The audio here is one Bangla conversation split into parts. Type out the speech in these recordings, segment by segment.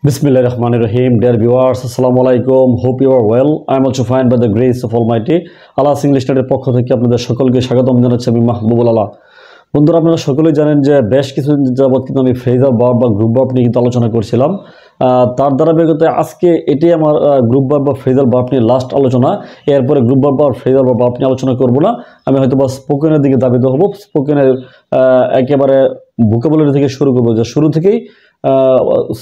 Bismillahirrahmanirrahim. Dear viewers, Assalamu alaikum. Hope you are well. I am also fine by the grace of Almighty. Allah's English Study পক্ষ থেকে আপনাদের সকলকে স্বাগতম জানাচ্ছি আমি মাহবুবুল আলা। বন্ধুরা আপনারা সকলেই জানেন যে বেশ কিছুদিন যাবত কিন্তু আমি ফ্রেজাল ভার্ব বা গ্রুপ ভার্ব নিয়ে কিন্তু আলোচনা করছিলাম। তার ধারাবাহিকতায় আজকে এটাই আমার গ্রুপ ভার্ব বা ফ্রেজাল ভার্ব নিয়ে লাস্ট আলোচনা। এরপরে গ্রুপ ভার্ব বা ফ্রেজাল ভার্ব নিয়ে আলোচনা করব না। আমি হয়তো বা স্পোকেনের দিকে ধাবিত হব। স্পোকেনের একেবারে ভোকাবুলারি থেকে শুরু করব, যে শুরু থেকেই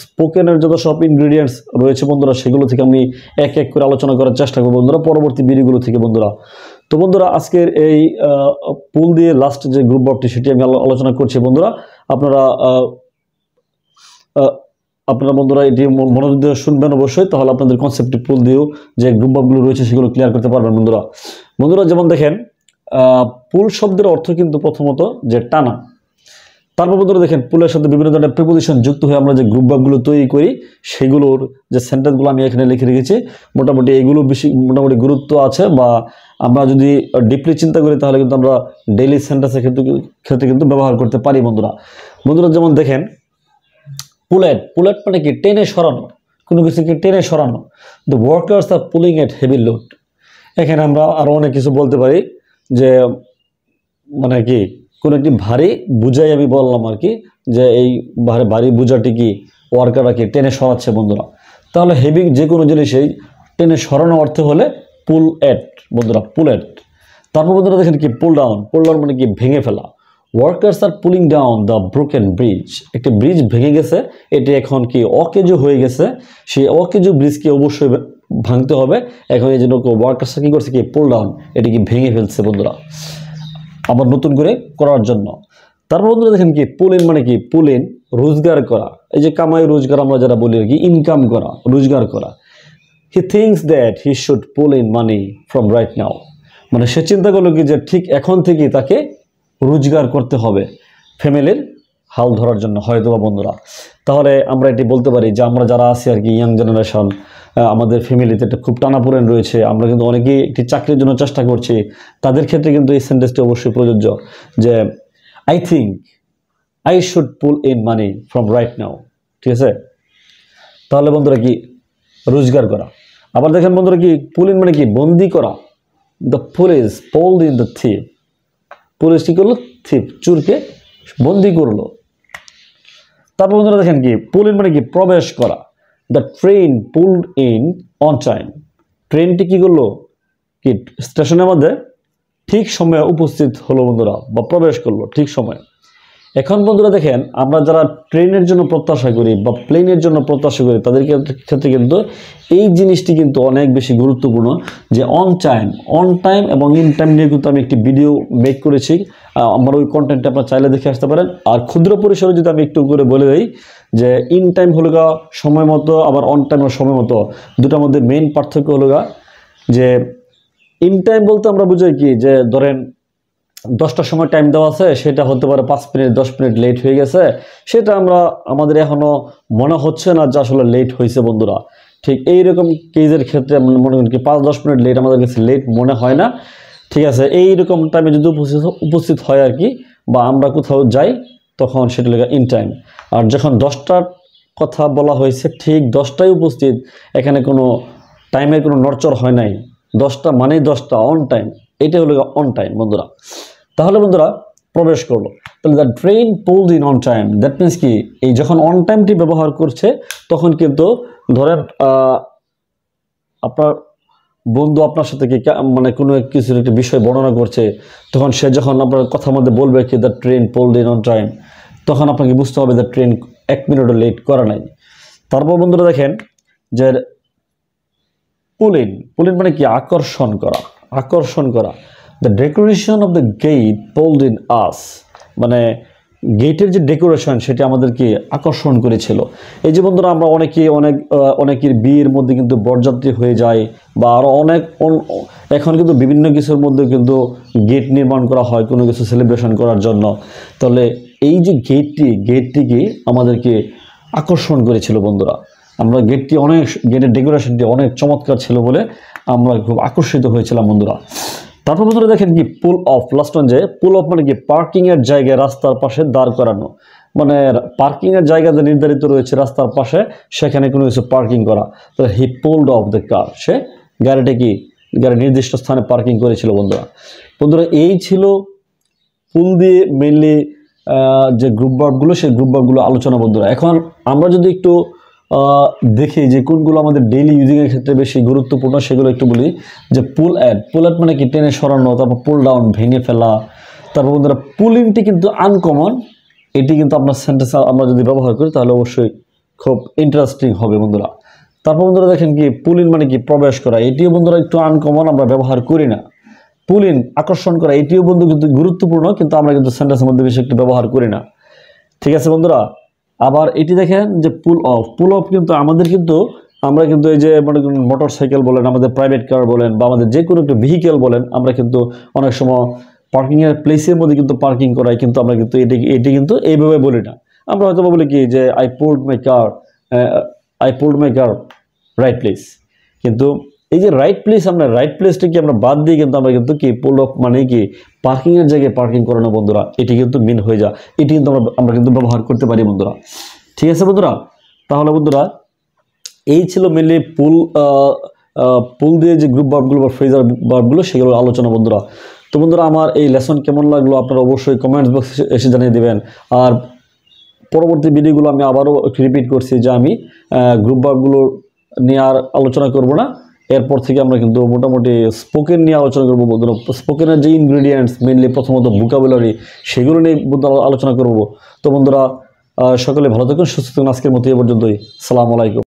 স্পোকেনের যত সব ইনগ্রেডিয়েন্টস রয়েছে বন্ধুরা সেগুলো থেকে আমি এক এক করে আলোচনা করার চেষ্টা করব বন্ধুরা পরবর্তী ভিডিওগুলো থেকে বন্ধুরা। তো বন্ধুরা আজকের এই পুল দিয়ে লাস্ট যে গ্রুপ ভার্বটি সেটি আমি আলোচনা করছি বন্ধুরা। আপনারা বন্ধুরা এটি মনোযোগ দিয়ে শুনবেন অবশ্যই, তাহলে আপনাদের কনসেপ্টটি পুল দিয়েও যে গ্রুপ ভার্বগুলো রয়েছে সেগুলো ক্লিয়ার করতে পারবেন বন্ধুরা। যেমন দেখেন পুল শব্দের অর্থ কিন্তু প্রথমত যে টানা। তারপর বন্ধুরা দেখেন পুলের সাথে বিভিন্ন ধরনের প্রিপোজিশন যুক্ত হয়ে আমরা যে গ্রুপ ভার্বগুলো তৈরি করি সেগুলোর যে সেন্টেন্সগুলো আমি এখানে লিখে রেখেছি মোটামুটি এগুলো বেশি মোটামুটি গুরুত্ব আছে, বা আমরা যদি ডিপলি চিন্তা করি তাহলে কিন্তু আমরা ডেইলি সেন্টেন্সের ক্ষেত্রে কিন্তু ব্যবহার করতে পারি বন্ধুরা। যেমন দেখেন পুলেট মানে কি টেনে সরানো, কোনো কিছুকে টেনে সরানো। The workers are pulling at heavy load. এখানে আমরা আরও অনেক কিছু বলতে পারি, যে মানে কি কোনো একটি ভারী বুঝাই আমি বললাম আর কি, যে এই ভারী বুঝাটি কি ওয়ার্কাররা কি টেনে সরাচ্ছে বন্ধুরা। তাহলে হেভি যে কোনো জিনিসেই টেনে সরানো অর্থে হলে পুল এট বন্ধুরা, পুল এট। তারপর বন্ধুরা দেখেন কি পুল ডাউন মানে কি ভেঙে ফেলা। Workers are pulling down the broken bridge. একটি ব্রিজ ভেঙে গেছে, এটি এখন কি অকেজো হয়ে গেছে, সেই অকেজো ব্রিজকে অবশ্যই ভাঙতে হবে। এখন এই জন্য ওয়ার্কার্সরা কি করছে কি পুল ডাউন, এটি কি ভেঙে ফেলছে বন্ধুরা আবার নতুন করে করার জন্য। তারপর বন্ধুরা দেখেন কি পুল ইন মানে কি পুল ইন রোজগার করা। এই যে কামাই রোজগার আমরা যারা বলি আর কি, ইনকাম করা, রোজগার করা। হি thinks that he should pool in money from right now. মানে সে চিন্তা করলো কি যে ঠিক এখন থেকেই তাকে রোজগার করতে হবে ফ্যামিলির হাল ধরার জন্য হয়তো বা বন্ধুরা। তাহলে আমরা এটি বলতে পারি যে আমরা যারা আছি আর কি ইয়াং জেনারেশন, আমাদের ফ্যামিলিতে একটা খুব টানাপোড়েন রয়েছে, আমরা কিন্তু অনেকেই একটি চাকরির জন্য চেষ্টা করছি, তাদের ক্ষেত্রে কিন্তু এই সেন্টেন্সটি অবশ্যই প্রযোজ্য, যে I think I should pool in money from right now. ঠিক আছে, তাহলে বন্ধুরা কি রোজগার করা। আবার দেখেন বন্ধুরা কি পুল ইন মানে কি বন্দি করা। The police pulled in the thief. Police কি করলো, থিপ চুরকে বন্দি করলো। তারপর বন্ধুরা দেখেন কি পুল ইন মানে কি প্রবেশ করা। The train pulled in on time. ট্রেনটি কি করলো, কি স্টেশনের মধ্যে ঠিক সময়ে উপস্থিত হলো বন্ধুরা, বা প্রবেশ করলো ঠিক সময়ে। এখন বন্ধুরা দেখেন আমরা যারা ট্রেনের জন্য প্রত্যাশা করি বা প্লেনের জন্য প্রত্যাশা করি তাদের ক্ষেত্রে কিন্তু এই জিনিসটি কিন্তু অনেক বেশি গুরুত্বপূর্ণ, যে অন টাইম এবং ইন টাইম নিয়ে কিন্তু আমি একটি ভিডিও মেক করেছি। আমার ওই কন্টেন্টটা আপনারা চাইলে দেখে আসতে পারেন। আর ক্ষুদ্র পরিসরে যদি আমি একটু করে বলে দিই, যে ইন টাইম হলো গা সময় মতো, আবার অন টাইম সময় মতো, দুটার মধ্যে মেইন পার্থক্য হলো গা যে ইন টাইম বলতে আমরা বুঝাই কি, যে ধরেন 10টার সময় টাইম দেওয়া আছে, সেটা হতে পারে 5 মিনিট 10 মিনিট লেট হয়ে গেছে, সেটা আমাদের এখনো মনে হচ্ছে না যে আসলে লেট হয়েছে বন্ধুরা। ঠিক এইরকম কেজের ক্ষেত্রে মনে করেন কি 5-10 মিনিট লেট আমাদের কাছে লেট মনে হয় না। ঠিক আছে, এইরকম টাইমে যদি উপস্থিত হয় আর কি, বা আমরা কোথাও যাই তখন সেটা লেখা ইন টাইম। আর যখন 10টার কথা বলা হয়েছে ঠিক 10টায় উপস্থিত, এখানে কোনো টাইমের কোনো নড়চড় হয় নাই, 10টা মানেই 10টা, অন টাইম, এটা হলো অন টাইম বন্ধুরা। তাহলে বন্ধুরা প্রবেশ করলো, তাহলে the train pulled in on time. That means কি এই যখন অন টাইমটি ব্যবহার করছে তখন কিন্তু ধরেন আপনার বন্ধু আপনার সাথে কি মানে কোনো কিছুর একটি বিষয় বর্ণনা করছে, তখন সে যখন আপনার কথার মধ্যে বলবে কি the train pulled in on time, তখন আপনাকে বুঝতে হবে দ্য ট্রেন 1 মিনিটও লেট করা নাই। তারপর বন্ধুরা দেখেন যে পুল ইন মানে কি আকর্ষণ করা। The decoration of the gate pulled in us. মানে গেটের যে ডেকোরেশন সেটা আমাদেরকে আকর্ষণ করেছিল। এই যে বন্ধুরা আমরা অনেকের বিয়ের মধ্যে কিন্তু বরযাত্রী হয়ে যায়, বা আরও এখন কিন্তু বিভিন্ন কিছুর মধ্যে কিন্তু গেট নির্মাণ করা হয় কোনো কিছু সেলিব্রেশন করার জন্য। তাহলে এই যে গেটটিকে আমাদেরকে আকর্ষণ করেছিল বন্ধুরা। আমরা গেটের ডেকোরেশনটি অনেক চমৎকার ছিল বলে আমরা খুব আকর্ষিত হয়েছিলাম বন্ধুরা। তারপর বন্ধুরা দেখেন কি পুল অফ, লাস্ট ওয়ান, যে পুল অফ মানে কি পার্কিং এর জায়গায় রাস্তার পাশে দাঁড় করানো। মানে পার্কিংয়ের জায়গা যে নির্ধারিত রয়েছে রাস্তার পাশে, সেখানে কোনো কিছু পার্কিং করা। তো হি পুলড অফ দ্য কার, সে গাড়ি নির্দিষ্ট স্থানে পার্কিং করেছিল বন্ধুরা। বন্ধুরা এই ছিল পুল দিয়ে মেইনলি যে গ্রুপ ভার্বগুলো, সেই গ্রুপ ভার্বগুলো আলোচনা বন্ধুরা। এখন আমরা যদি একটু দেখি যে কোনগুলো আমাদের ডেইলি ইউজিংয়ের ক্ষেত্রে বেশি গুরুত্বপূর্ণ, সেগুলো একটু বলি। যে পুল অ্যাড মানে কি, টেনে সরানো, তারপর পুল ডাউন, ভেঙে ফেলা। তারপর বন্ধুরা পুল ইনটি কিন্তু আনকমন, এটি কিন্তু আপনার সেন্টেন্সে আমরা যদি ব্যবহার করি তাহলে অবশ্যই খুব ইন্টারেস্টিং হবে বন্ধুরা। তারপর বন্ধুরা দেখেন কি, পুল ইন মানে কি, প্রবেশ করা, এটিও বন্ধুরা একটু আনকমন, আমরা ব্যবহার করি না। পুল ইন আকর্ষণ করা, এটিও বন্ধু কিন্তু গুরুত্বপূর্ণ, কিন্তু আমরা কিন্তু সেন্টেন্সের মধ্যে বেশি একটু ব্যবহার করি না। ঠিক আছে বন্ধুরা। আবার এটি দেখেন যে পুল অফ কিন্তু আমরা কিন্তু এই যে মোটর সাইকেল বলেন, আমাদের প্রাইভেট কার বলেন, বা আমাদের যে কোনো একটা ভেহিকেল বলেন, আমরা কিন্তু অনেক সময় পার্কিংয়ের প্লেসের মধ্যে কিন্তু পার্কিং করাই, কিন্তু আমরা কিন্তু এটি কিন্তু এইভাবে বলি না। আমরা হয়তো বলি কি যে I pulled my car right place, কিন্তু এই যে রাইট প্লেস, আমরা রাইট প্লেসটাকে আমরা বাদ দিয়ে কিন্তু আমরা কিন্তু কি পুল অফ মানে কি পার্কিংয়ের জায়গায় পার্কিং করানো বন্ধুরা, এটি কিন্তু মিন হয়ে যায়, এটি কিন্তু আমরা কিন্তু ব্যবহার করতে পারি বন্ধুরা। ঠিক আছে বন্ধুরা। তাহলে বন্ধুরা এই ছিল মেনলি পুল দিয়ে যে গ্রুপ ভার্বগুলো বা ফ্রেজার ভার্বগুলো, সেগুলো আলোচনা বন্ধুরা। তো বন্ধুরা আমার এই লেসন কেমন লাগলো আপনারা অবশ্যই কমেন্টস বক্সে এসে জানিয়ে দেবেন। আর পরবর্তী ভিডিওগুলো আমি আবারও রিপিট করছি যে আমি গ্রুপ ভার্বগুলো নিয়ে আর আলোচনা করব না। এরপর থেকে আমরা কিন্তু মোটামুটি স্পোকেন নিয়ে আলোচনা করবো বন্ধুরা। স্পোকেনের যে ইনগ্রিডিয়েন্টস মেনলি প্রথমত ভোকাবুলারি, সেগুলো নিয়ে আলোচনা করব। তো বন্ধুরা সকলে ভালো থাকুন, সুস্থ থাকুন। আজকের মতো এ পর্যন্তই। আসসালামু আলাইকুম।